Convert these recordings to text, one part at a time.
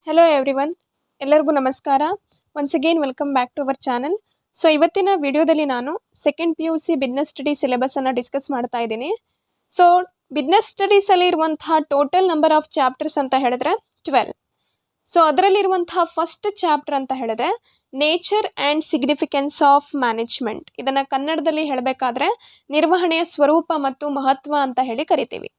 Hello everyone, ಎಲ್ಲರಿಗೂ ನಮಸ್ಕಾರ. Once again welcome back to our channel. So ಇವತ್ತಿನ ವಿಡಿಯೋದಲ್ಲಿ ನಾನು ಸೆಕೆಂಡ್ PUC ಬಿಸ್ನೆಸ್ ಸ್ಟಡಿ ಸಿಲೆಬಸನ್ನು ಡಿಸ್ಕಸ್ ಮಾಡ್ತಾ ಇದ್ದೀನಿ. ಸೊ ಬಿಸ್ನೆಸ್ ಸ್ಟಡೀಸಲ್ಲಿ ಇರುವಂತಹ ಟೋಟಲ್ ನಂಬರ್ ಆಫ್ ಚಾಪ್ಟರ್ಸ್ ಅಂತ ಹೇಳಿದ್ರೆ 12. ಸೊ ಅದರಲ್ಲಿರುವಂತಹ ಫಸ್ಟ್ ಚಾಪ್ಟರ್ ಅಂತ ಹೇಳಿದ್ರೆ nature and significance of management. ಇದನ್ನು ಕನ್ನಡದಲ್ಲಿ ಹೇಳಬೇಕಾದ್ರೆ ನಿರ್ವಹಣೆಯ ಸ್ವರೂಪ ಮತ್ತು ಮಹತ್ವ ಅಂತ ಹೇಳಿ ಕರಿತೀವಿ.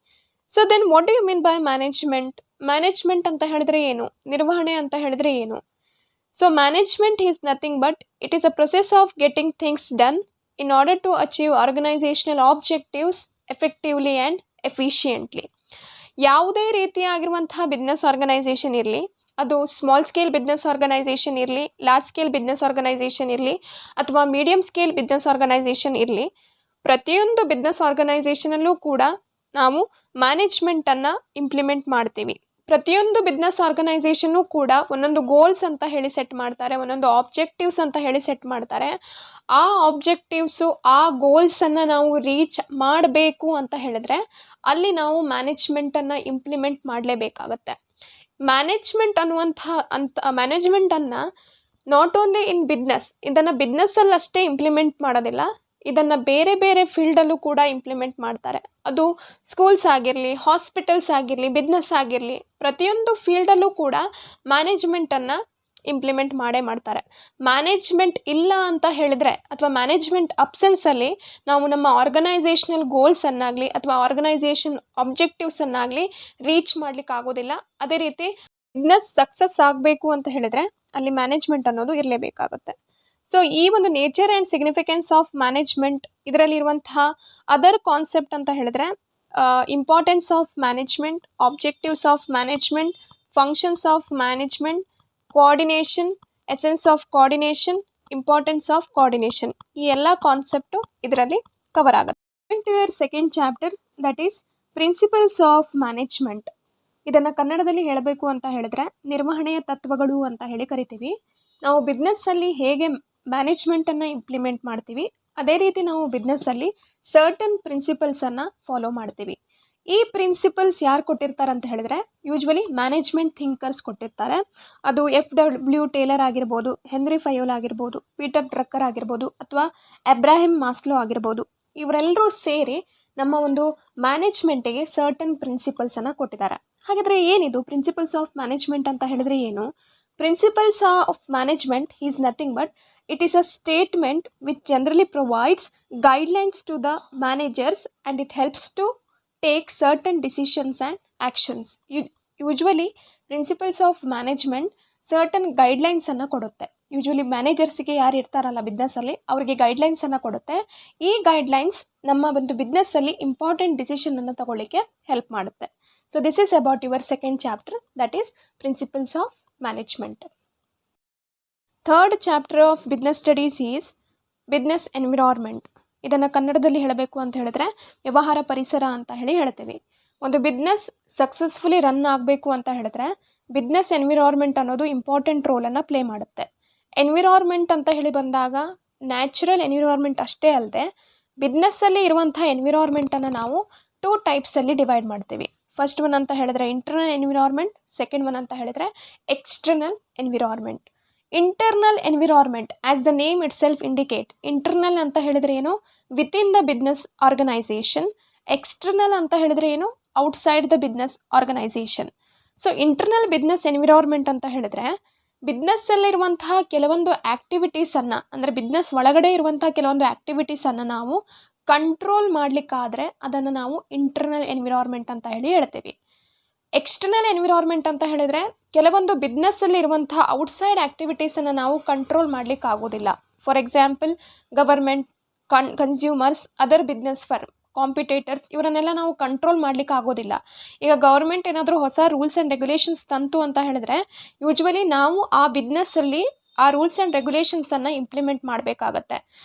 So then what do you mean by management? Management ಅಂತ ಹೇಳಿದ್ರೆ ಏನು, ನಿರ್ವಹಣೆ ಅಂತ ಹೇಳಿದ್ರೆ ಏನು? So management is nothing but it is a process of getting things done in order to achieve organisational objectives effectively and efficiently. ಯಾವುದೇ ರೀತಿಯಾಗಿರುವಂತಹ business organisation ಇರಲಿ, ಅದು ಸ್ಮಾಲ್ ಸ್ಕೇಲ್ ಬಿಸ್ನೆಸ್ ಆರ್ಗನೈಸೇಷನ್ ಇರಲಿ, ಲಾರ್ಜ್ ಸ್ಕೇಲ್ ಬಿಸ್ನೆಸ್ ಆರ್ಗನೈಸೇಷನ್ ಇರಲಿ, ಅಥವಾ medium scale business organisation ಇರಲಿ, ಪ್ರತಿಯೊಂದು business ಆರ್ಗನೈಸೇಷನಲ್ಲೂ ಕೂಡ ನಾವು ಮ್ಯಾನೇಜ್ಮೆಂಟನ್ನು ಇಂಪ್ಲಿಮೆಂಟ್ ಮಾಡ್ತೀವಿ. ಪ್ರತಿಯೊಂದು ಬಿಸ್ನೆಸ್ ಆರ್ಗನೈಸೇಷನ್ನು ಕೂಡ ಒಂದೊಂದು ಗೋಲ್ಸ್ ಅಂತ ಹೇಳಿ ಸೆಟ್ ಮಾಡ್ತಾರೆ, ಒಂದೊಂದು ಆಬ್ಜೆಕ್ಟಿವ್ಸ್ ಅಂತ ಹೇಳಿ ಸೆಟ್ ಮಾಡ್ತಾರೆ. ಆ ಆಬ್ಜೆಕ್ಟಿವ್ಸು, ಆ ಗೋಲ್ಸನ್ನು ನಾವು ರೀಚ್ ಮಾಡಬೇಕು ಅಂತ ಹೇಳಿದ್ರೆ ಅಲ್ಲಿ ನಾವು ಮ್ಯಾನೇಜ್ಮೆಂಟನ್ನು ಇಂಪ್ಲಿಮೆಂಟ್ ಮಾಡಲೇಬೇಕಾಗತ್ತೆ. ಮ್ಯಾನೇಜ್ಮೆಂಟನ್ನು ನಾಟ್ ಓನ್ಲಿ ಇನ್ ಬಿಸ್ನೆಸ್, ಇದನ್ನು ಬಿಸ್ನೆಸ್ಸಲ್ಲಿ ಅಷ್ಟೇ ಇಂಪ್ಲಿಮೆಂಟ್ ಮಾಡೋದಿಲ್ಲ, ಇದನ್ನು ಬೇರೆ ಬೇರೆ ಫೀಲ್ಡಲ್ಲೂ ಕೂಡ ಇಂಪ್ಲಿಮೆಂಟ್ ಮಾಡ್ತಾರೆ. ಅದು ಸ್ಕೂಲ್ಸ್ ಆಗಿರಲಿ, ಹಾಸ್ಪಿಟಲ್ಸ್ ಆಗಿರಲಿ, ಬಿಸ್ನೆಸ್ ಆಗಿರಲಿ, ಪ್ರತಿಯೊಂದು ಫೀಲ್ಡಲ್ಲೂ ಕೂಡ ಮ್ಯಾನೇಜ್ಮೆಂಟನ್ನು ಇಂಪ್ಲಿಮೆಂಟ್ ಮಾಡೇ ಮಾಡ್ತಾರೆ. ಮ್ಯಾನೇಜ್ಮೆಂಟ್ ಇಲ್ಲ ಅಂತ ಹೇಳಿದ್ರೆ ಅಥವಾ ಮ್ಯಾನೇಜ್ಮೆಂಟ್ ಅಬ್ಸೆನ್ಸಲ್ಲಿ ನಾವು ನಮ್ಮ ಆರ್ಗನೈಸೇಷನಲ್ ಗೋಲ್ಸನ್ನಾಗಲಿ ಅಥವಾ ಆರ್ಗನೈಸೇಷನ್ ಆಬ್ಜೆಕ್ಟಿವ್ಸನ್ನಾಗಲಿ ರೀಚ್ ಮಾಡ್ಲಿಕ್ಕೆ ಆಗೋದಿಲ್ಲ. ಅದೇ ರೀತಿ ಬಿಸ್ನೆಸ್ ಸಕ್ಸಸ್ ಆಗಬೇಕು ಅಂತ ಹೇಳಿದ್ರೆ ಅಲ್ಲಿ ಮ್ಯಾನೇಜ್ಮೆಂಟ್ ಅನ್ನೋದು ಇರಲೇಬೇಕಾಗುತ್ತೆ. ಸೊ ಈ ಒಂದು nature and significance of management ಇದರಲ್ಲಿರುವಂತಹ ಅದರ್ ಕಾನ್ಸೆಪ್ಟ್ ಅಂತ ಹೇಳಿದ್ರೆ importance of management, objectives of management, functions of management, coordination, essence of coordination, importance of coordination, ಈ ಎಲ್ಲ ಕಾನ್ಸೆಪ್ಟು ಇದರಲ್ಲಿ ಕವರ್ ಆಗುತ್ತೆ. Going to your second chapter, that is principles of management. ಇದನ್ನು ಕನ್ನಡದಲ್ಲಿ ಹೇಳಬೇಕು ಅಂತ ಹೇಳಿದ್ರೆ ನಿರ್ವಹಣೆಯ ತತ್ವಗಳು ಅಂತ ಹೇಳಿ ಕರಿತೀವಿ. ನಾವು ಬಿಸ್ನೆಸ್ಸಲ್ಲಿ ಹೇಗೆ ಮ್ಯಾನೇಜ್ಮೆಂಟನ್ನು ಇಂಪ್ಲಿಮೆಂಟ್ ಮಾಡ್ತೀವಿ, ಅದೇ ರೀತಿ ನಾವು ಬಿಸ್ನೆಸ್ಸಲ್ಲಿ ಸರ್ಟನ್ ಪ್ರಿನ್ಸಿಪಲ್ಸನ್ನು ಫಾಲೋ ಮಾಡ್ತೀವಿ. ಈ ಪ್ರಿನ್ಸಿಪಲ್ಸ್ ಯಾರು ಕೊಟ್ಟಿರ್ತಾರೆ ಅಂತ ಹೇಳಿದ್ರೆ ಯೂಶ್ವಲಿ ಮ್ಯಾನೇಜ್ಮೆಂಟ್ ಥಿಂಕರ್ಸ್ ಕೊಟ್ಟಿರ್ತಾರೆ. ಅದು FW ಟೇಲರ್ ಆಗಿರ್ಬೋದು, ಹೆನ್ರಿ ಫಯೋಲ್ ಆಗಿರ್ಬೋದು, ಪೀಟರ್ ಡ್ರಕ್ಕರ್ ಆಗಿರ್ಬೋದು, ಅಥವಾ ಅಬ್ರಾಹಿಂ ಮಾಸ್ಲೋ ಆಗಿರ್ಬೋದು. ಇವರೆಲ್ಲರೂ ಸೇರಿ ನಮ್ಮ ಒಂದು ಮ್ಯಾನೇಜ್ಮೆಂಟಿಗೆ ಸರ್ಟನ್ ಪ್ರಿನ್ಸಿಪಲ್ಸನ್ನು ಕೊಟ್ಟಿದ್ದಾರೆ. ಹಾಗಾದರೆ ಏನಿದು ಪ್ರಿನ್ಸಿಪಲ್ಸ್ ಆಫ್ ಮ್ಯಾನೇಜ್ಮೆಂಟ್ ಅಂತ ಹೇಳಿದ್ರೆ ಏನು? Principles of management is nothing but it is a statement which generally provides guidelines to the managers and it helps to take certain decisions and actions. Usually principles of management certain guidelines ಅನ್ನು ಕೊಡುತ್ತೆ. Usually ಮ್ಯಾನೇಜರ್ಸ್ಗೆ ಯಾರು ಇರ್ತಾರಲ್ಲ ಬಿಸ್ನೆಸ್ಸಲ್ಲಿ ಅವರಿಗೆ ಗೈಡ್ಲೈನ್ಸನ್ನು ಕೊಡುತ್ತೆ. ಈ guidelines ನಮ್ಮ ಒಂದು ಬಿಸ್ನೆಸ್ಸಲ್ಲಿ important ಡಿಸಿಷನನ್ನು ತಗೊಳ್ಳಿಕ್ಕೆ ಹೆಲ್ಪ್ ಮಾಡುತ್ತೆ. So this is about your second chapter, that is principles of management. Third chapter of business studies is business environment. ಇದನ್ನು ಕನ್ನಡದಲ್ಲಿ ಹೇಳಬೇಕು ಅಂತ ಹೇಳಿದ್ರೆ ವ್ಯವಹಾರ ಪರಿಸರ ಅಂತ ಹೇಳಿ ಹೇಳ್ತೀವಿ. ಒಂದು ಬಿಸ್ನೆಸ್ ಸಕ್ಸಸ್ಫುಲಿ ರನ್ ಆಗಬೇಕು ಅಂತ ಹೇಳಿದ್ರೆ ಬಿಸ್ನೆಸ್ ಎನ್ವಿರಾನ್ಮೆಂಟ್ ಅನ್ನೋದು ಇಂಪಾರ್ಟೆಂಟ್ ರೋಲನ್ನು ಪ್ಲೇ ಮಾಡುತ್ತೆ. ಎನ್ವಿರಾನ್ಮೆಂಟ್ ಅಂತ ಹೇಳಿ ಬಂದಾಗ ನ್ಯಾಚುರಲ್ ಎನ್ವಿರಾನ್ಮೆಂಟ್ ಅಷ್ಟೇ ಅಲ್ಲದೆ ಬಿಸ್ನೆಸ್ಸಲ್ಲಿ ಇರುವಂಥ ಎನ್ವಿರಾನ್ಮೆಂಟನ್ನು ನಾವು 2 ಟೈಪ್ಸಲ್ಲಿ ಡಿವೈಡ್ ಮಾಡ್ತೀವಿ. ಫಸ್ಟ್ ಒನ್ ಅಂತ ಹೇಳಿದ್ರೆ ಇಂಟರ್ನಲ್ ಎನ್ವಿರಾನ್ಮೆಂಟ್, ಸೆಕೆಂಡ್ ಒನ್ ಅಂತ ಹೇಳಿದ್ರೆ external environment. Internal environment as the name itself indicate, internal ಅಂತ ಹೇಳಿದ್ರೆ ಏನು, within the business organisation. External ಅಂತ ಹೇಳಿದ್ರೆ ಏನು, outside the business organisation. So internal business environment ಅಂತ ಹೇಳಿದ್ರೆ ಬಿಸ್ನೆಸ್ಸಲ್ಲಿರುವಂತಹ ಕೆಲವೊಂದು ಆ್ಯಕ್ಟಿವಿಟೀಸನ್ನು, ಅಂದರೆ ಬಿಸ್ನೆಸ್ ಒಳಗಡೆ ಇರುವಂತಹ ಕೆಲವೊಂದು ಆ್ಯಕ್ಟಿವಿಟೀಸನ್ನು ನಾವು ಕಂಟ್ರೋಲ್ ಮಾಡಲಿಕ್ಕಾದರೆ ಅದನ್ನು ನಾವು ಇಂಟರ್ನಲ್ ಎನ್ವಿರಾನ್ಮೆಂಟ್ ಅಂತ ಹೇಳಿ ಹೇಳ್ತೀವಿ. ಎಕ್ಸ್ಟರ್ನಲ್ ಎನ್ವಿರಾನ್ಮೆಂಟ್ ಅಂತ ಹೇಳಿದ್ರೆ ಕೆಲವೊಂದು ಬಿಸ್ನೆಸ್ಸಲ್ಲಿ ಇರುವಂಥ ಔಟ್ಸೈಡ್ ಆ್ಯಕ್ಟಿವಿಟೀಸನ್ನು ನಾವು ಕಂಟ್ರೋಲ್ ಮಾಡಲಿಕ್ಕೆ ಆಗೋದಿಲ್ಲ. For example government, consumers, other business firm, competitors, ಇವರನ್ನೆಲ್ಲ ನಾವು ಕಂಟ್ರೋಲ್ ಮಾಡಲಿಕ್ಕೆ ಆಗೋದಿಲ್ಲ. ಈಗ ಗೌರ್ಮೆಂಟ್ ಏನಾದರೂ ಹೊಸ ರೂಲ್ಸ್ ಆ್ಯಂಡ್ ರೆಗ್ಯುಲೇಷನ್ಸ್ ತಂತು ಅಂತ ಹೇಳಿದ್ರೆ ಯೂಶ್ವಲಿ ನಾವು ಆ ಬಿಸ್ನೆಸ್ಸಲ್ಲಿ ಆ ರೂಲ್ಸ್ ಆ್ಯಂಡ್ ರೆಗ್ಯುಲೇಷನ್ಸನ್ನು ಇಂಪ್ಲಿಮೆಂಟ್ ಮಾಡಬೇಕಾಗತ್ತೆ.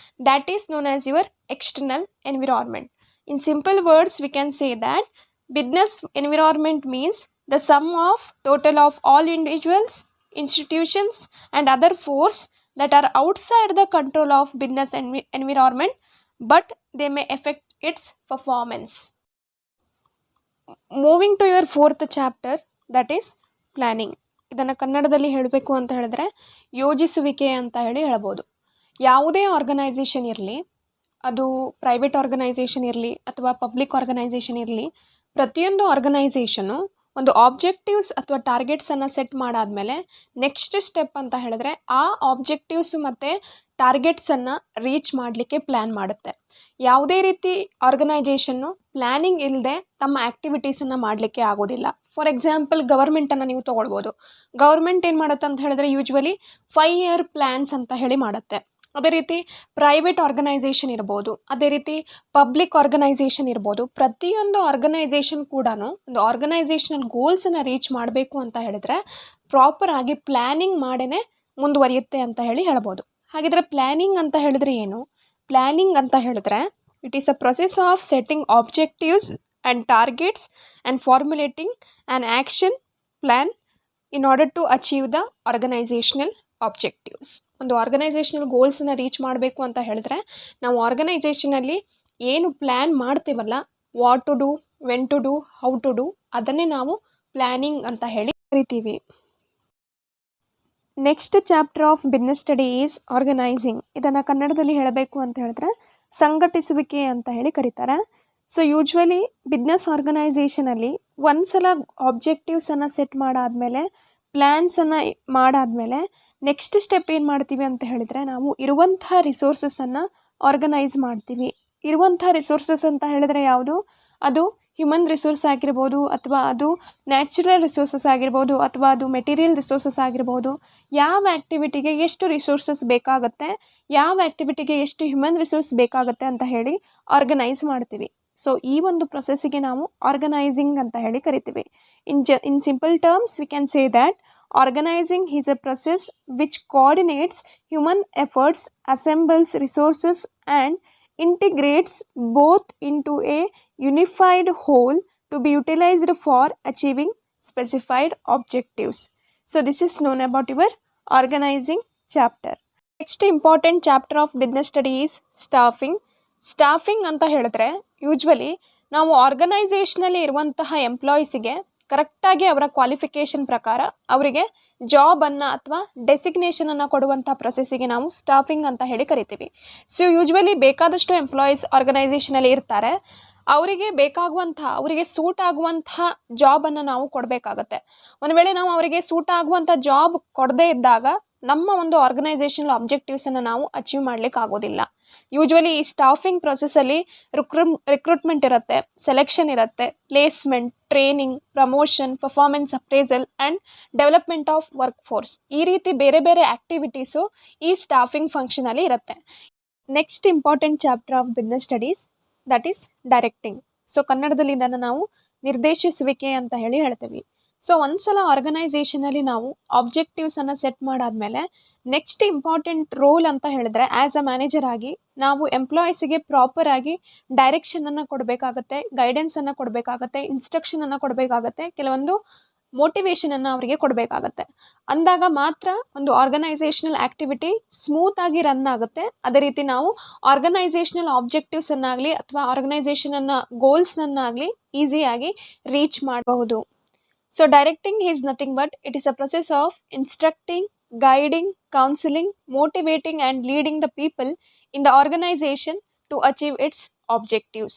That is known as your external environment. In simple words V can say that business environment means the sum of total of all individuals, institutions and other force that are outside the control of business environment but they may affect its performance. Moving to your fourth chapter, that is planning. ಇದನ್ನು ಕನ್ನಡದಲ್ಲಿ ಹೇಳಬೇಕು ಅಂತ ಹೇಳಿದ್ರೆ ಯೋಜಿಸುವಿಕೆ ಅಂತ ಹೇಳ್ಬೋದು. ಯಾವುದೇ organisation ಇರಲಿ, ಅದು ಪ್ರೈವೇಟ್ ಆರ್ಗನೈಸೇಷನ್ ಇರಲಿ ಅಥವಾ ಪಬ್ಲಿಕ್ ಆರ್ಗನೈಸೇಷನ್ ಇರಲಿ, ಪ್ರತಿಯೊಂದು ಆರ್ಗನೈಸೇಷನು ಒಂದು ಆಬ್ಜೆಕ್ಟಿವ್ಸ್ ಅಥವಾ ಟಾರ್ಗೆಟ್ಸನ್ನು ಸೆಟ್ ಮಾಡಾದಮೇಲೆ ನೆಕ್ಸ್ಟ್ ಸ್ಟೆಪ್ ಅಂತ ಹೇಳಿದ್ರೆ ಆ ಆಬ್ಜೆಕ್ಟಿವ್ಸ್ ಮತ್ತು ಟಾರ್ಗೆಟ್ಸನ್ನು ರೀಚ್ ಮಾಡಲಿಕ್ಕೆ ಪ್ಲ್ಯಾನ್ ಮಾಡುತ್ತೆ. ಯಾವುದೇ ರೀತಿ ಆರ್ಗನೈಸೇಷನ್ನು ಪ್ಲ್ಯಾನಿಂಗ್ ಇಲ್ಲದೆ ತಮ್ಮ ಆ್ಯಕ್ಟಿವಿಟೀಸನ್ನು ಮಾಡಲಿಕ್ಕೆ ಆಗೋದಿಲ್ಲ. ಫಾರ್ ಎಕ್ಸಾಂಪಲ್ ಗವರ್ಮೆಂಟನ್ನು ನೀವು ತೊಗೊಳ್ಬೋದು. ಗೌರ್ಮೆಂಟ್ ಏನು ಮಾಡುತ್ತೆ ಅಂತ ಹೇಳಿದ್ರೆ ಯೂಶ್ವಲಿ 5 ಇಯರ್ ಪ್ಲ್ಯಾನ್ಸ್ ಅಂತ ಮಾಡುತ್ತೆ. ಅದೇ ರೀತಿ ಪ್ರೈವೇಟ್ ಆರ್ಗನೈಸೇಷನ್ ಇರ್ಬೋದು, ಅದೇ ರೀತಿ ಪಬ್ಲಿಕ್ ಆರ್ಗನೈಸೇಷನ್ ಇರ್ಬೋದು. ಪ್ರತಿಯೊಂದು ಆರ್ಗನೈಸೇಷನ್ ಕೂಡ ಒಂದು ಆರ್ಗನೈಸೇಷನಲ್ ಗೋಲ್ಸನ್ನು ರೀಚ್ ಮಾಡಬೇಕು ಅಂತ ಹೇಳಿದ್ರೆ ಪ್ರಾಪರ್ ಆಗಿ ಪ್ಲ್ಯಾನಿಂಗ್ ಮಾಡೇ ಮುಂದುವರಿಯುತ್ತೆ ಅಂತ ಹೇಳ್ಬೋದು. ಹಾಗಿದ್ರೆ ಪ್ಲ್ಯಾನಿಂಗ್ ಅಂತ ಹೇಳಿದ್ರೆ ಏನು? ಪ್ಲ್ಯಾನಿಂಗ್ ಅಂತ ಹೇಳಿದ್ರೆ it is a process of setting objectives and targets and formulating an action plan in order to achieve the organisational objectives. ಒಂದು ಆರ್ಗನೈಸೇಷನಲ್ ಗೋಲ್ಸನ್ನು ರೀಚ್ ಮಾಡಬೇಕು ಅಂತ ಹೇಳಿದ್ರೆ ನಾವು ಆರ್ಗನೈಸೇಷನಲ್ಲಿ ಏನು ಪ್ಲ್ಯಾನ್ ಮಾಡ್ತೀವಲ್ಲ, what to do, when to do, how to do, ಅದನ್ನೇ ನಾವು ಪ್ಲ್ಯಾನಿಂಗ್ ಅಂತ ಕರಿತೀವಿ. Next chapter of business study is organising. ಇದನ್ನು ಕನ್ನಡದಲ್ಲಿ ಹೇಳಬೇಕು ಅಂತ ಹೇಳಿದ್ರೆ ಸಂಘಟಿಸುವಿಕೆ ಅಂತ ಕರೀತಾರೆ. ಸೊ ಯೂಶ್ವಲಿ ಬಿಸ್ನೆಸ್ ಆರ್ಗನೈಸೇಷನಲ್ಲಿ ಒಂದ್ಸಲ ಆಬ್ಜೆಕ್ಟಿವ್ಸನ್ನು ಸೆಟ್ ಮಾಡಾದಮೇಲೆ, ಪ್ಲ್ಯಾನ್ಸನ್ನು ಮಾಡಾದಮೇಲೆ ನೆಕ್ಸ್ಟ್ ಸ್ಟೆಪ್ ಏನು ಮಾಡ್ತೀವಿ ಅಂತ ಹೇಳಿದರೆ ನಾವು ಇರುವಂಥ ರಿಸೋರ್ಸಸನ್ನು ಆರ್ಗನೈಸ್ ಮಾಡ್ತೀವಿ. ಇರುವಂಥ ರಿಸೋರ್ಸಸ್ ಅಂತ ಹೇಳಿದ್ರೆ ಯಾವುದು? ಅದು ಹ್ಯೂಮನ್ ರಿಸೋರ್ಸ್ ಆಗಿರ್ಬೋದು, ಅಥವಾ ಅದು ನ್ಯಾಚುರಲ್ ರಿಸೋರ್ಸಸ್ ಆಗಿರ್ಬೋದು, ಅಥವಾ ಅದು ಮೆಟೀರಿಯಲ್ ರಿಸೋರ್ಸಸ್ ಆಗಿರ್ಬೋದು. ಯಾವ ಆ್ಯಕ್ಟಿವಿಟಿಗೆ ಎಷ್ಟು ರಿಸೋರ್ಸಸ್ ಬೇಕಾಗುತ್ತೆ, ಯಾವ ಆ್ಯಕ್ಟಿವಿಟಿಗೆ ಎಷ್ಟು ಹ್ಯೂಮನ್ ರಿಸೋರ್ಸ್ ಬೇಕಾಗುತ್ತೆ ಅಂತ ಆರ್ಗನೈಸ್ ಮಾಡ್ತೀವಿ. ಸೊ ಈ ಒಂದು ಪ್ರೊಸೆಸ್ಸಿಗೆ ನಾವು ಆರ್ಗನೈಸಿಂಗ್ ಅಂತ ಕರಿತೀವಿ. In simple terms V can say that organizing is a process which coordinates human efforts, assembles resources and integrates both into a unified whole to be utilized for achieving specified objectives. So this is known about your organizing chapter. Next important chapter of business study is staffing. Staffing ಅಂತ ಹೇಳಿದ್ರೆ usually ನಾವು ಆರ್ಗನೈಸೇಷನಲ್ಲಿ ಇರುವಂತಹ ಎಂಪ್ಲಾಯೀಸಿಗೆ ಕರೆಕ್ಟಾಗಿ ಅವರ qualification ಪ್ರಕಾರ ಅವರಿಗೆ ಜಾಬನ್ನು ಅಥವಾ ಡೆಸಿಗ್ನೇಷನನ್ನು ಕೊಡುವಂಥ ಪ್ರೊಸೆಸ್ಸಿಗೆ ನಾವು ಸ್ಟಾಫಿಂಗ್ ಅಂತ ಕರಿತೀವಿ. ಸೊ ಯೂಶ್ವಲಿ ಬೇಕಾದಷ್ಟು ಎಂಪ್ಲಾಯೀಸ್ ಆರ್ಗನೈಸೇಷನಲ್ಲಿ ಇರ್ತಾರೆ. ಅವರಿಗೆ ಬೇಕಾಗುವಂಥ, ಅವರಿಗೆ ಸೂಟ್ ಆಗುವಂಥ ಜಾಬನ್ನು ನಾವು ಕೊಡಬೇಕಾಗತ್ತೆ. ಒಂದು ವೇಳೆ ನಾವು ಅವರಿಗೆ ಸೂಟ್ ಆಗುವಂಥ ಜಾಬ್ ಕೊಡದೇ ಇದ್ದಾಗ ನಮ್ಮ ಒಂದು ಆರ್ಗನೈಸೇಷನಲ್ ಆಬ್ಜೆಕ್ಟಿವ್ಸನ್ನು ನಾವು ಅಚೀವ್ ಮಾಡಲಿಕ್ಕೆ ಆಗೋದಿಲ್ಲ. ಯೂಶ್ವಲಿ ಈ ಸ್ಟಾಫಿಂಗ್ ಪ್ರೊಸೆಸ್ಸಲ್ಲಿ ರಿಕ್ರೂಟ್ಮೆಂಟ್ ಇರುತ್ತೆ, ಸೆಲೆಕ್ಷನ್ ಇರುತ್ತೆ, placement, training, promotion, performance appraisal and development of work force, ಈ ರೀತಿ ಬೇರೆ ಬೇರೆ ಆ್ಯಕ್ಟಿವಿಟೀಸು ಈ ಸ್ಟಾಫಿಂಗ್ ಫಂಕ್ಷನಲ್ಲಿ ಇರುತ್ತೆ. Next important chapter of business studies that is directing. So ಕನ್ನಡದಲ್ಲಿ ಇದನ್ನು ನಾವು ನಿರ್ದೇಶಿಸುವಿಕೆ ಅಂತ ಹೇಳ್ತೀವಿ. ಸೊ ಒಂದ್ಸಲ ಆರ್ಗನೈಸೇಷನಲ್ಲಿ ನಾವು ಆಬ್ಜೆಕ್ಟಿವ್ಸನ್ನು ಸೆಟ್ ಮಾಡಾದಮೇಲೆ ನೆಕ್ಸ್ಟ್ ಇಂಪಾರ್ಟೆಂಟ್ ರೋಲ್ ಅಂತ ಹೇಳಿದ್ರೆ ಆ್ಯಸ್ ಅ ಮ್ಯಾನೇಜರ್ ಆಗಿ ನಾವು ಎಂಪ್ಲಾಯೀಸಿಗೆ ಪ್ರಾಪರ್ ಆಗಿ ಡೈರೆಕ್ಷನನ್ನು ಕೊಡಬೇಕಾಗತ್ತೆ, ಗೈಡೆನ್ಸನ್ನು ಕೊಡಬೇಕಾಗತ್ತೆ, ಇನ್ಸ್ಟ್ರಕ್ಷನನ್ನು ಕೊಡಬೇಕಾಗತ್ತೆ, ಕೆಲವೊಂದು ಮೋಟಿವೇಶನನ್ನು ಅವರಿಗೆ ಕೊಡಬೇಕಾಗತ್ತೆ. ಅಂದಾಗ ಮಾತ್ರ ಒಂದು ಆರ್ಗನೈಸೇಷನಲ್ ಆ್ಯಕ್ಟಿವಿಟಿ ಸ್ಮೂತಾಗಿ ರನ್ ಆಗುತ್ತೆ. ಅದೇ ರೀತಿ ನಾವು ಆರ್ಗನೈಸೇಷನಲ್ ಆಬ್ಜೆಕ್ಟಿವ್ಸನ್ನಾಗಲಿ ಅಥವಾ ಆರ್ಗನೈಸೇಷನನ್ನು ಗೋಲ್ಸ್ನನ್ನಾಗಲಿ ಈಸಿಯಾಗಿ ರೀಚ್ ಮಾಡಬಹುದು. So directing is nothing but it is a process of instructing, guiding, counseling, motivating and leading the people in the organization to achieve its objectives.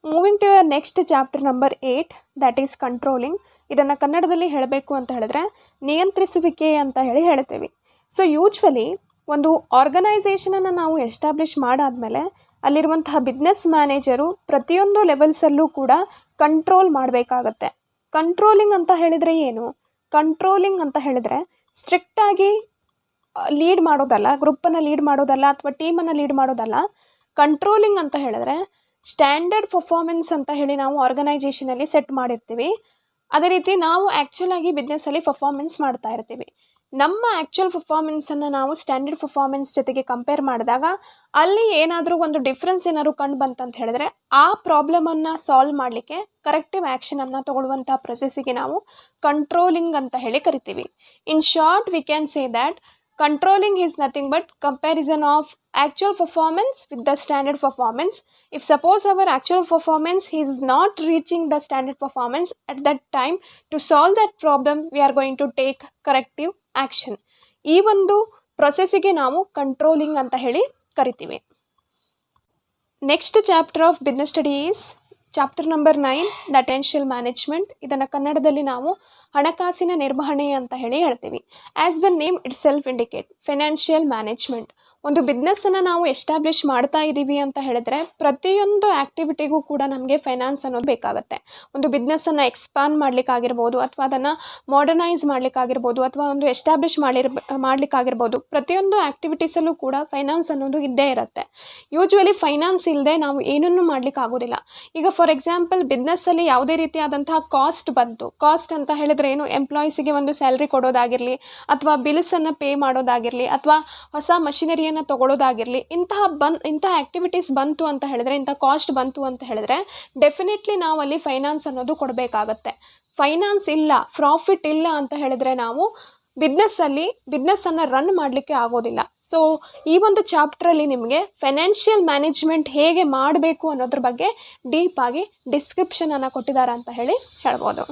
Moving to your next chapter number 8 that is controlling. ಇದನ್ನು ಕನ್ನಡದಲ್ಲಿ ಹೇಳಬೇಕು ಅಂತ ಹೇಳಿದ್ರೆ ನಿಯಂತ್ರಿಸುವಿಕೆ ಅಂತ ಹೇಳ್ತೀವಿ. So usually ಒಂದು ಆರ್ಗನೈಸೇಷನನ್ನು ನಾವು establish ಮಾಡಾದಮೇಲೆ ಅಲ್ಲಿರುವಂತಹ ಬಿಸ್ನೆಸ್ ಮ್ಯಾನೇಜರು ಪ್ರತಿಯೊಂದು ಲೆವೆಲ್ಸಲ್ಲೂ ಕೂಡ ಕಂಟ್ರೋಲ್ ಮಾಡಬೇಕಾಗತ್ತೆ. ಕಂಟ್ರೋಲಿಂಗ್ ಅಂತ ಹೇಳಿದರೆ ಏನು? ಕಂಟ್ರೋಲಿಂಗ್ ಅಂತ ಹೇಳಿದರೆ ಸ್ಟ್ರಿಕ್ಟಾಗಿ ಲೀಡ್ ಮಾಡೋದಲ್ಲ, ಗ್ರೂಪನ್ನು ಲೀಡ್ ಮಾಡೋದಲ್ಲ, ಅಥವಾ ಟೀಮನ್ನು ಲೀಡ್ ಮಾಡೋದಲ್ಲ. ಕಂಟ್ರೋಲಿಂಗ್ ಅಂತ ಹೇಳಿದ್ರೆ ಸ್ಟ್ಯಾಂಡರ್ಡ್ ಪರ್ಫಾರ್ಮೆನ್ಸ್ ಅಂತ ನಾವು ಆರ್ಗನೈಸೇಷನಲ್ಲಿ ಸೆಟ್ ಮಾಡಿರ್ತೀವಿ. ಅದೇ ರೀತಿ ನಾವು ಆ್ಯಕ್ಚುಲಾಗಿ ಬಿಸ್ನೆಸ್ಸಲ್ಲಿ ಪರ್ಫಾರ್ಮೆನ್ಸ್ ಮಾಡ್ತಾ ಇರ್ತೀವಿ. ನಮ್ಮ ಆ್ಯಕ್ಚುಯಲ್ ಪರ್ಫಾರ್ಮೆನ್ಸನ್ನು ನಾವು ಸ್ಟ್ಯಾಂಡರ್ಡ್ ಪರ್ಫಾರ್ಮೆನ್ಸ್ ಜೊತೆಗೆ ಕಂಪೇರ್ ಮಾಡಿದಾಗ ಅಲ್ಲಿ ಏನಾದರೂ ಒಂದು ಡಿಫ್ರೆನ್ಸ್ ಏನಾದರೂ ಕಂಡು ಬಂತಂತ ಹೇಳಿದ್ರೆ ಆ ಪ್ರಾಬ್ಲಮನ್ನು ಸಾಲ್ವ್ ಮಾಡಲಿಕ್ಕೆ ಕರೆಕ್ಟಿವ್ ಆ್ಯಕ್ಷನನ್ನು ತಗೊಳ್ಳುವಂಥ ಪ್ರೊಸೆಸ್ಸಿಗೆ ನಾವು ಕಂಟ್ರೋಲಿಂಗ್ ಅಂತ ಕರಿತೀವಿ. ಇನ್ short we can say that Controlling is nothing but comparison of actual performance with the standard performance. If suppose our actual performance is not reaching the standard performance, at that time to solve that problem we are going to take corrective action. ಈ ಒಂದು ಪ್ರೊಸೆಸ್ಸಿಗೆ ನಾವು controlling ಅಂತ ಹೇಳಿ ಕರಿತೀವಿ. Next chapter of business study is chapter number 9 the financial management. ಇದನ್ನು ಕನ್ನಡದಲ್ಲಿ ನಾವು ಹಣಕಾಸಿನ ನಿರ್ವಹಣೆ ಅಂತ ಹೇಳಿ ಹೇಳ್ತೀವಿ. As the name itself indicate, financial management. ಒಂದು ಬಿಸ್ನೆಸ್ಸನ್ನು ನಾವು ಎಸ್ಟಾಬ್ಲಿಷ್ ಮಾಡ್ತಾ ಇದ್ದೀವಿ ಅಂತ ಹೇಳಿದ್ರೆ ಪ್ರತಿಯೊಂದು ಆ್ಯಕ್ಟಿವಿಟಿಗೂ ಕೂಡ ನಮಗೆ ಫೈನಾನ್ಸ್ ಅನ್ನೋದು ಬೇಕಾಗುತ್ತೆ. ಒಂದು ಬಿಸ್ನೆಸ್ಸನ್ನು ಎಕ್ಸ್ಪಾಂಡ್ ಮಾಡಲಿಕ್ಕಾಗಿರ್ಬೋದು, ಅಥವಾ ಅದನ್ನು ಮಾಡರ್ನೈಸ್ ಮಾಡಲಿಕ್ಕಾಗಿರ್ಬೋದು, ಅಥವಾ ಒಂದು ಎಸ್ಟಾಬ್ಲಿಷ್ ಮಾಡಲಿಕ್ಕಾಗಿರ್ಬೋದು, ಪ್ರತಿಯೊಂದು ಆ್ಯಕ್ಟಿವಿಟೀಸಲ್ಲೂ ಕೂಡ ಫೈನಾನ್ಸ್ ಅನ್ನೋದು ಇದ್ದೇ ಇರುತ್ತೆ. ಯೂಶ್ವಲಿ ಫೈನಾನ್ಸ್ ಇಲ್ಲದೆ ನಾವು ಏನನ್ನೂ ಮಾಡಲಿಕ್ಕಾಗೋದಿಲ್ಲ. ಈಗ ಫಾರ್ ಎಕ್ಸಾಂಪಲ್ ಬಿಸ್ನೆಸ್ಸಲ್ಲಿ ಯಾವುದೇ ರೀತಿಯಾದಂತಹ ಕಾಸ್ಟ್ ಬಂತು. ಕಾಸ್ಟ್ ಅಂತ ಹೇಳಿದ್ರೆ ಏನು, ಎಂಪ್ಲಾಯೀಸಿಗೆ ಒಂದು ಸ್ಯಾಲ್ರಿ ಕೊಡೋದಾಗಿರಲಿ, ಅಥವಾ ಬಿಲ್ಸನ್ನು ಪೇ ಮಾಡೋದಾಗಿರಲಿ, ಅಥವಾ ಹೊಸ ಮಷಿನರಿಯನ್ನು ತಗೊಳ್ಳೋದಾಗಿರಲಿ, ಇಂತಹ ಆ್ಯಕ್ಟಿವಿಟೀಸ್ ಬಂತು ಅಂತ ಹೇಳಿದ್ರೆ, ಇಂಥ ಕಾಸ್ಟ್ ಬಂತು ಅಂತ ಹೇಳಿದ್ರೆ ಡೆಫಿನೆಟ್ಲಿ ನಾವು ಅಲ್ಲಿ ಫೈನಾನ್ಸ್ ಅನ್ನೋದು ಕೊಡಬೇಕಾಗತ್ತೆ. ಫೈನಾನ್ಸ್ ಇಲ್ಲ, ಪ್ರಾಫಿಟ್ ಇಲ್ಲ ಅಂತ ಹೇಳಿದ್ರೆ ನಾವು ಬಿಸ್ನೆಸ್ಸನ್ನು ರನ್ ಮಾಡಲಿಕ್ಕೆ ಆಗೋದಿಲ್ಲ. ಸೊ ಈ ಒಂದು ಚಾಪ್ಟ್ರಲ್ಲಿ ನಿಮಗೆ ಫೈನಾನ್ಷಿಯಲ್ ಮ್ಯಾನೇಜ್ಮೆಂಟ್ ಹೇಗೆ ಮಾಡಬೇಕು ಅನ್ನೋದ್ರ ಬಗ್ಗೆ ಡೀಪಾಗಿ ಡಿಸ್ಕ್ರಿಪ್ಷನನ್ನು ಕೊಟ್ಟಿದ್ದಾರೆ ಅಂತ ಹೇಳಿ ಹೇಳ್ಬೋದು.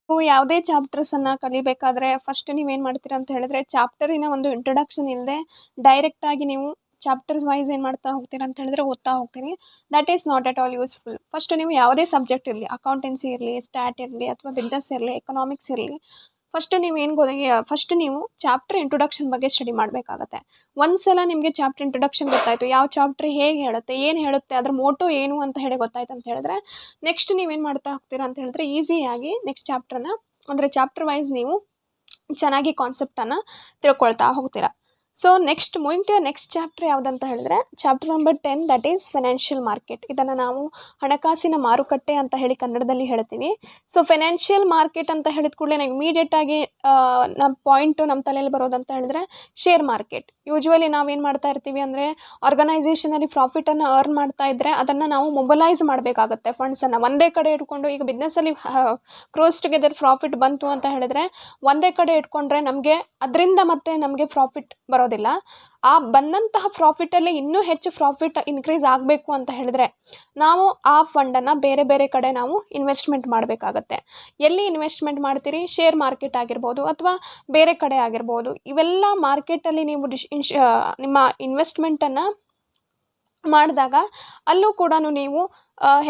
ನೀವು ಯಾವುದೇ ಚಾಪ್ಟರ್ಸನ್ನು ಕಲಿಬೇಕಾದ್ರೆ ಫಸ್ಟ್ ನೀವೇನು ಮಾಡ್ತೀರಾ ಅಂತ ಹೇಳಿದ್ರೆ, ಚಾಪ್ಟರಿನ ಒಂದು ಇಂಟ್ರೊಡಕ್ಷನ್ ಇಲ್ಲದೆ ಡೈರೆಕ್ಟಾಗಿ ನೀವು ಚಾಪ್ಟರ್ಸ್ ವೈಸ್ ಏನು ಮಾಡ್ತಾ ಹೋಗ್ತೀರಾ ಅಂತ ಹೇಳಿದ್ರೆ ಓದ್ತಾ ಹೋಗ್ತೀನಿ. That is not at all useful. First ನೀವು ಯಾವುದೇ ಸಬ್ಜೆಕ್ಟ್ ಇರಲಿ, ಅಕೌಂಟೆನ್ಸಿ ಇರಲಿ, ಸ್ಟ್ಯಾಟ್ ಇರಲಿ, ಅಥವಾ ಬಿಸ್ನೆಸ್ ಇರಲಿ, ಎಕನಾಮಿಕ್ಸ್ ಇರಲಿ, ಫಸ್ಟ್ ನೀವು ಚಾಪ್ಟರ್ ಇಂಟ್ರೊಡಕ್ಷನ್ ಬಗ್ಗೆ ಸ್ಟಡಿ ಮಾಡಬೇಕಾಗತ್ತೆ. ಒಂದ್ಸಲ ನಿಮಗೆ ಚಾಪ್ಟರ್ ಇಂಟ್ರೊಡಕ್ಷನ್ ಗೊತ್ತಾಯಿತು, ಯಾವ ಚಾಪ್ಟರ್ ಹೇಗೆ ಹೇಳುತ್ತೆ, ಏನು ಹೇಳುತ್ತೆ, ಅದ್ರ ಮೋಟೋ ಏನು ಅಂತ ಹೇಳಿ ಗೊತ್ತಾಯ್ತು ಅಂತ ಹೇಳಿದ್ರೆ ನೆಕ್ಸ್ಟ್ ನೀವೇನು ಮಾಡ್ತಾ ಹೋಗ್ತೀರಾ ಅಂತ ಹೇಳಿದ್ರೆ ಈಸಿಯಾಗಿ ನೆಕ್ಸ್ಟ್ ಚಾಪ್ಟರ್ನ, ಅಂದರೆ ಚಾಪ್ಟರ್ ವೈಸ್ ನೀವು ಚೆನ್ನಾಗಿ ಕಾನ್ಸೆಪ್ಟನ್ನು ತಿಳ್ಕೊಳ್ತಾ ಹೋಗ್ತೀರಾ. So next moving to next chapter ಯಾವುದಂತ ಹೇಳಿದ್ರೆ chapter number 10 that is financial market. ಇದನ್ನು ನಾವು ಹಣಕಾಸಿನ ಮಾರುಕಟ್ಟೆ ಅಂತ ಹೇಳಿ ಕನ್ನಡದಲ್ಲಿ ಹೇಳ್ತೀವಿ. ಸೊ ಫೈನಾನ್ಷಿಯಲ್ ಮಾರ್ಕೆಟ್ ಅಂತ ಹೇಳಿದ ಕೂಡಲೇ ನಾವು ಇಮಿಡಿಯೇಟಾಗಿ ನಮ್ಮ ಪಾಯಿಂಟು ನಮ್ಮ ತಲೆಯಲ್ಲಿ ಬರೋದಂತ ಹೇಳಿದ್ರೆ ಶೇರ್ ಮಾರ್ಕೆಟ್. ಯೂಶ್ವಲಿ ನಾವೇನು ಮಾಡ್ತಾ ಇರ್ತೀವಿ ಅಂದರೆ ಆರ್ಗನೈಸೇಷನಲ್ಲಿ ಪ್ರಾಫಿಟನ್ನು ಅರ್ನ್ ಮಾಡ್ತಾ ಇದ್ದರೆ ಅದನ್ನು ನಾವು ಮೊಬಲೈಸ್ ಮಾಡಬೇಕಾಗತ್ತೆ. ಫಂಡ್ಸನ್ನು ಒಂದೇ ಕಡೆ ಇಟ್ಕೊಂಡು, ಈಗ ಬಿಸ್ನೆಸ್ಸಲ್ಲಿ ಕ್ರೋಸ್ ಟುಗೆದರ್ ಪ್ರಾಫಿಟ್ ಬಂತು ಅಂತ ಹೇಳಿದ್ರೆ ಒಂದೇ ಕಡೆ ಇಟ್ಕೊಂಡ್ರೆ ಅದರಿಂದ ಮತ್ತೆ ನಮಗೆ ಪ್ರಾಫಿಟ್ ಬರೋದಿಲ್ಲ. ಆ ಬಂದಂತಹ ಪ್ರಾಫಿಟಲ್ಲಿ ಇನ್ನೂ ಹೆಚ್ಚು ಪ್ರಾಫಿಟ್ ಇನ್ಕ್ರೀಸ್ ಆಗಬೇಕು ಅಂತ ಹೇಳಿದ್ರೆ ನಾವು ಆ ಫಂಡನ್ನು ಬೇರೆ ಬೇರೆ ಕಡೆ ನಾವು ಇನ್ವೆಸ್ಟ್ಮೆಂಟ್ ಮಾಡಬೇಕಾಗತ್ತೆ. ಎಲ್ಲಿ ಇನ್ವೆಸ್ಟ್ಮೆಂಟ್ ಮಾಡ್ತೀರಿ? ಶೇರ್ ಮಾರ್ಕೆಟ್ ಆಗಿರ್ಬೋದು, ಅಥವಾ ಬೇರೆ ಕಡೆ ಆಗಿರ್ಬೋದು. ಇವೆಲ್ಲ ಮಾರ್ಕೆಟಲ್ಲಿ ನೀವು ನಿಮ್ಮ ಇನ್ವೆಸ್ಟ್ಮೆಂಟನ್ನು ಮಾಡಿದಾಗ ಅಲ್ಲೂ ಕೂಡ ನೀವು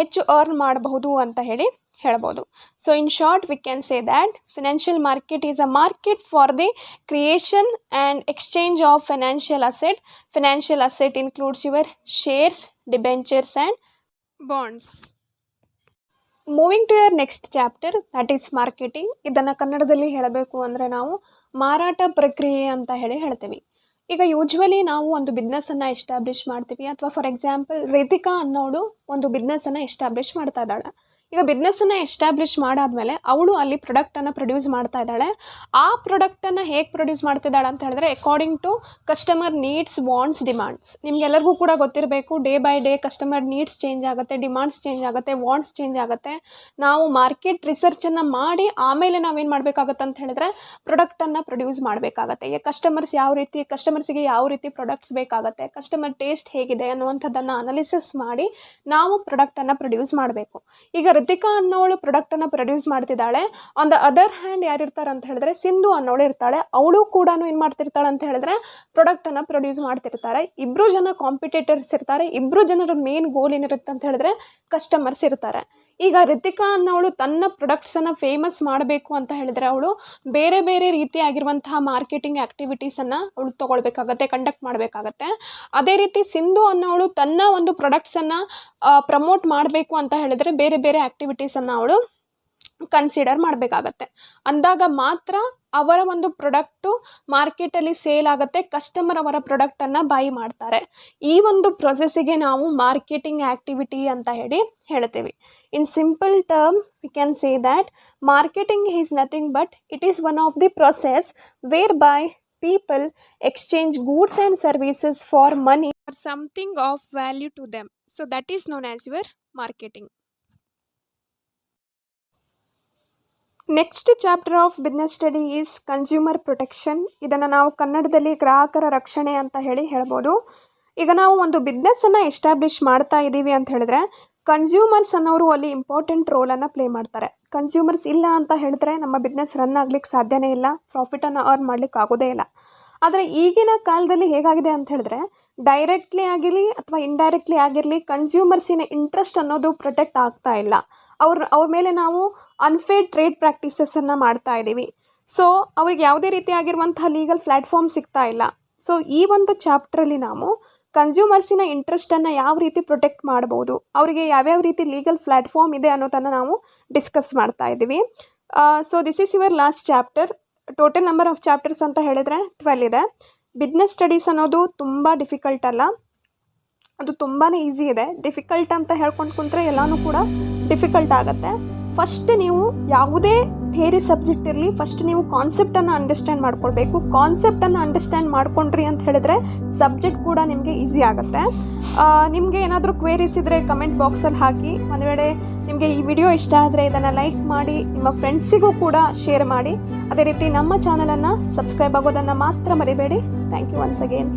ಹೆಚ್ಚು ಅರ್ನ್ ಮಾಡಬಹುದು ಅಂತ ಹೇಳಿ ಹೇಳ್ಬೋದು. So in short we can say that financial market is a market for the creation and exchange of financial asset. Financial asset includes your shares, debentures and bonds. Moving to your next chapter that is marketing. ಇದನ್ನು ಕನ್ನಡದಲ್ಲಿ ಹೇಳಬೇಕು ಅಂದರೆ ನಾವು ಮಾರಾಟ ಪ್ರಕ್ರಿಯೆ ಅಂತ ಹೇಳಿ ಹೇಳ್ತೀವಿ. ಈಗ ಯೂಶ್ವಲಿ ನಾವು ಒಂದು ಬಿಸ್ನೆಸ್ಸನ್ನು ಎಸ್ಟಾಬ್ಲಿಷ್ ಮಾಡ್ತೀವಿ, ಅಥವಾ ಫಾರ್ ಎಕ್ಸಾಂಪಲ್ ರಿತಿಕಾ ಅನ್ನೋಳು ಒಂದು ಬಿಸ್ನೆಸ್ಸನ್ನು ಎಸ್ಟಾಬ್ಲಿಷ್ ಮಾಡ್ತಾ ಇದ್ದಾಳೆ. ಈಗ ಬಿಸ್ನೆಸ್ಸನ್ನು ಎಸ್ಟಾಬ್ಲಿಷ್ ಮಾಡಾದಮೇಲೆ ಅವಳು ಅಲ್ಲಿ ಪ್ರಾಡಕ್ಟನ್ನು ಪ್ರೊಡ್ಯೂಸ್ ಮಾಡ್ತಾ ಇದ್ದಾಳೆ. ಆ ಪ್ರಾಡಕ್ಟನ್ನು ಹೇಗೆ ಪ್ರೊಡ್ಯೂಸ್ ಮಾಡ್ತಿದ್ದಾಳೆ ಅಂತ ಹೇಳಿದ್ರೆ according to customer needs, wants, demands. ನಿಮಗೆಲ್ಲರಿಗೂ ಕೂಡ ಗೊತ್ತಿರಬೇಕು, day by day customer needs change ಆಗುತ್ತೆ, ಡಿಮಾಂಡ್ಸ್ ಚೇಂಜ್ ಆಗುತ್ತೆ, ವಾಂಟ್ಸ್ ಚೇಂಜ್ ಆಗುತ್ತೆ. ನಾವು ಮಾರ್ಕೆಟ್ ರಿಸರ್ಚನ್ನು ಮಾಡಿ ಆಮೇಲೆ ನಾವೇನು ಮಾಡಬೇಕಾಗತ್ತೆ ಅಂತ ಹೇಳಿದ್ರೆ ಪ್ರಾಡಕ್ಟನ್ನು ಪ್ರೊಡ್ಯೂಸ್ ಮಾಡಬೇಕಾಗತ್ತೆ. ಈಗ ಕಸ್ಟಮರ್ಸಿಗೆ ಯಾವ ರೀತಿ ಪ್ರಾಡಕ್ಟ್ಸ್ ಬೇಕಾಗುತ್ತೆ, ಕಸ್ಟಮರ್ ಟೇಸ್ಟ್ ಹೇಗಿದೆ ಅನ್ನುವಂಥದ್ದನ್ನು ಅನಾಲಿಸಿಸ್ ಮಾಡಿ ನಾವು ಪ್ರಾಡಕ್ಟನ್ನು ಪ್ರೊಡ್ಯೂಸ್ ಮಾಡಬೇಕು. ಈಗ ರಿತಿಕಾ ಅನ್ನೋಳು ಪ್ರಾಡಕ್ಟನ್ನು ಪ್ರೊಡ್ಯೂಸ್ ಮಾಡ್ತಿದ್ದಾಳೆ. ಆನ್ ದ ಅದರ್ ಹ್ಯಾಂಡ್ ಯಾರಿರ್ತಾರೆ ಅಂತ ಹೇಳಿದ್ರೆ ಸಿಂಧು ಅನ್ನೋಳು ಇರ್ತಾಳೆ. ಅವಳು ಕೂಡ ಏನು ಮಾಡ್ತಿರ್ತಾಳೆ ಅಂತ ಹೇಳಿದ್ರೆ ಪ್ರಾಡಕ್ಟನ್ನು ಪ್ರೊಡ್ಯೂಸ್ ಮಾಡ್ತಿರ್ತಾರೆ. ಇಬ್ಬರು ಜನ ಕಾಂಪಿಟೇಟರ್ಸ್ ಇರ್ತಾರೆ. ಇಬ್ಬರು ಜನರ ಮೇನ್ ಗೋಲ್ ಏನಿರುತ್ತೆ ಅಂತ ಹೇಳಿದ್ರೆ ಕಸ್ಟಮರ್ಸ್ ಇರ್ತಾರೆ. ಈಗ ರಿತಿಕಾ ಅನ್ನೋಳು ತನ್ನ ಪ್ರಾಡಕ್ಟ್ಸನ್ನು ಫೇಮಸ್ ಮಾಡಬೇಕು ಅಂತ ಹೇಳಿದ್ರೆ ಅವಳು ಬೇರೆ ಬೇರೆ ರೀತಿಯಾಗಿರುವಂತಹ ಮಾರ್ಕೆಟಿಂಗ್ ಆ್ಯಕ್ಟಿವಿಟೀಸನ್ನು ಅವಳು ತೊಗೊಳ್ಬೇಕಾಗತ್ತೆ, ಕಂಡಕ್ಟ್ ಮಾಡಬೇಕಾಗತ್ತೆ. ಅದೇ ರೀತಿ ಸಿಂಧು ಅನ್ನೋಳು ತನ್ನ ಒಂದು ಪ್ರಾಡಕ್ಟ್ಸನ್ನು ಪ್ರಮೋಟ್ ಮಾಡಬೇಕು ಅಂತ ಹೇಳಿದ್ರೆ ಬೇರೆ ಬೇರೆ ಆ್ಯಕ್ಟಿವಿಟೀಸನ್ನು ಅವಳು ಕನ್ಸಿಡರ್ ಮಾಡಬೇಕಾಗತ್ತೆ. ಅಂದಾಗ ಮಾತ್ರ ಅವರ ಒಂದು ಪ್ರಾಡಕ್ಟು ಮಾರ್ಕೆಟಲ್ಲಿ ಸೇಲ್ ಆಗುತ್ತೆ, ಕಸ್ಟಮರ್ ಅವರ ಪ್ರಾಡಕ್ಟನ್ನು ಬೈ ಮಾಡ್ತಾರೆ. ಈ ಒಂದು ಪ್ರೊಸೆಸ್ಸಿಗೆ ನಾವು ಮಾರ್ಕೆಟಿಂಗ್ ಆ್ಯಕ್ಟಿವಿಟಿ ಅಂತ ಹೇಳಿ ಹೇಳ್ತೀವಿ. In simple term we can say that marketing is nothing but it is one of the process where by people exchange goods and services for money or something of value to them. So that is known as your marketing. Next chapter of business study is consumer protection. ಇದನ್ನು ನಾವು ಕನ್ನಡದಲ್ಲಿ ಗ್ರಾಹಕರ ರಕ್ಷಣೆ ಅಂತ ಹೇಳ್ಬೋದು. ಈಗ ನಾವು ಒಂದು ಬಿಸ್ನೆಸ್ಸನ್ನು ಎಸ್ಟಾಬ್ಲಿಷ್ ಮಾಡ್ತಾ ಇದ್ದೀವಿ ಅಂತ ಹೇಳಿದ್ರೆ ಕನ್ಸ್ಯೂಮರ್ಸ್ ಅನ್ನೋರು ಅಲ್ಲಿ ಇಂಪಾರ್ಟೆಂಟ್ ರೋಲನ್ನು ಪ್ಲೇ ಮಾಡ್ತಾರೆ. ಕನ್ಸ್ಯೂಮರ್ಸ್ ಇಲ್ಲ ಅಂತ ಹೇಳಿದ್ರೆ ನಮ್ಮ ಬಿಸ್ನೆಸ್ ರನ್ ಆಗ್ಲಿಕ್ಕೆ ಸಾಧ್ಯನೇ ಇಲ್ಲ, ಪ್ರಾಫಿಟನ್ನು ಅರ್ನ್ ಮಾಡ್ಲಿಕ್ಕೆ ಆಗೋದೇ ಇಲ್ಲ. ಆದರೆ ಈಗಿನ ಕಾಲದಲ್ಲಿ ಹೇಗಾಗಿದೆ ಅಂತ ಹೇಳಿದ್ರೆ ಡೈರೆಕ್ಟ್ಲಿ ಆಗಿರಲಿ ಅಥವಾ ಇಂಡೈರೆಕ್ಟ್ಲಿ ಆಗಿರಲಿ ಕನ್ಸ್ಯೂಮರ್ಸಿನ ಇಂಟ್ರೆಸ್ಟ್ ಅನ್ನೋದು ಪ್ರೊಟೆಕ್ಟ್ ಆಗ್ತಾ ಇಲ್ಲ. ಅವ್ರ ಮೇಲೆ ನಾವು ಅನ್ಫೇರ್ ಟ್ರೇಡ್ ಪ್ರಾಕ್ಟೀಸಸನ್ನು ಮಾಡ್ತಾ ಇದ್ದೀವಿ. ಸೊ ಅವ್ರಿಗೆ ಯಾವುದೇ ರೀತಿಯಾಗಿರುವಂತಹ ಲೀಗಲ್ ಪ್ಲ್ಯಾಟ್ಫಾರ್ಮ್ ಸಿಗ್ತಾ ಇಲ್ಲ. ಸೊ ಈ ಒಂದು ಚಾಪ್ಟ್ರಲ್ಲಿ ನಾವು ಕನ್ಸ್ಯೂಮರ್ಸಿನ ಇಂಟ್ರೆಸ್ಟನ್ನು ಯಾವ ರೀತಿ ಪ್ರೊಟೆಕ್ಟ್ ಮಾಡ್ಬೋದು, ಅವರಿಗೆ ಯಾವ್ಯಾವ ರೀತಿ ಲೀಗಲ್ ಪ್ಲ್ಯಾಟ್ಫಾರ್ಮ್ ಇದೆ ಅನ್ನೋದನ್ನು ನಾವು ಡಿಸ್ಕಸ್ ಮಾಡ್ತಾ ಇದ್ದೀವಿ. So this is your last chapter. Total number of chapters ಅಂತ ಹೇಳಿದ್ರೆ 12 ಇದೆ. ಬಿಸ್ನೆಸ್ ಸ್ಟಡೀಸ್ ಅನ್ನೋದು ತುಂಬ ಡಿಫಿಕಲ್ಟ್ ಅಲ್ಲ, ಅದು ತುಂಬಾ ಈಸಿ ಇದೆ. ಡಿಫಿಕಲ್ಟ್ ಅಂತ ಹೇಳ್ಕೊಂಡು ಕುಂತ್ರೆ ಎಲ್ಲನೂ ಕೂಡ ಡಿಫಿಕಲ್ಟ್ ಆಗುತ್ತೆ. ಫಸ್ಟ್ ನೀವು ಯಾವುದೇ ಥಿಯರಿ ಸಬ್ಜೆಕ್ಟ್ ಇರಲಿ, ಫಸ್ಟ್ ನೀವು ಕಾನ್ಸೆಪ್ಟನ್ನು ಅಂಡರ್ಸ್ಟ್ಯಾಂಡ್ ಮಾಡ್ಕೊಳ್ಬೇಕು. ಕಾನ್ಸೆಪ್ಟನ್ನು ಅಂಡರ್ಸ್ಟ್ಯಾಂಡ್ ಮಾಡ್ಕೊಂಡ್ರಿ ಅಂತ ಹೇಳಿದ್ರೆ ಸಬ್ಜೆಕ್ಟ್ ಕೂಡ ನಿಮಗೆ ಈಸಿ ಆಗುತ್ತೆ. ನಿಮಗೆ ಏನಾದರೂ ಕ್ವೇರೀಸ್ ಇದ್ದರೆ ಕಮೆಂಟ್ ಬಾಕ್ಸಲ್ಲಿ ಹಾಕಿ. ಒಂದು ವೇಳೆ ನಿಮಗೆ ಈ ವಿಡಿಯೋ ಇಷ್ಟ ಆದರೆ ಇದನ್ನು ಲೈಕ್ ಮಾಡಿ, ನಿಮ್ಮ ಫ್ರೆಂಡ್ಸಿಗೂ ಕೂಡ ಶೇರ್ ಮಾಡಿ. ಅದೇ ರೀತಿ ನಮ್ಮ ಚಾನಲನ್ನು ಸಬ್ಸ್ಕ್ರೈಬ್ ಆಗೋದನ್ನು ಮಾತ್ರ ಮರಿಬೇಡಿ. Thank you once again.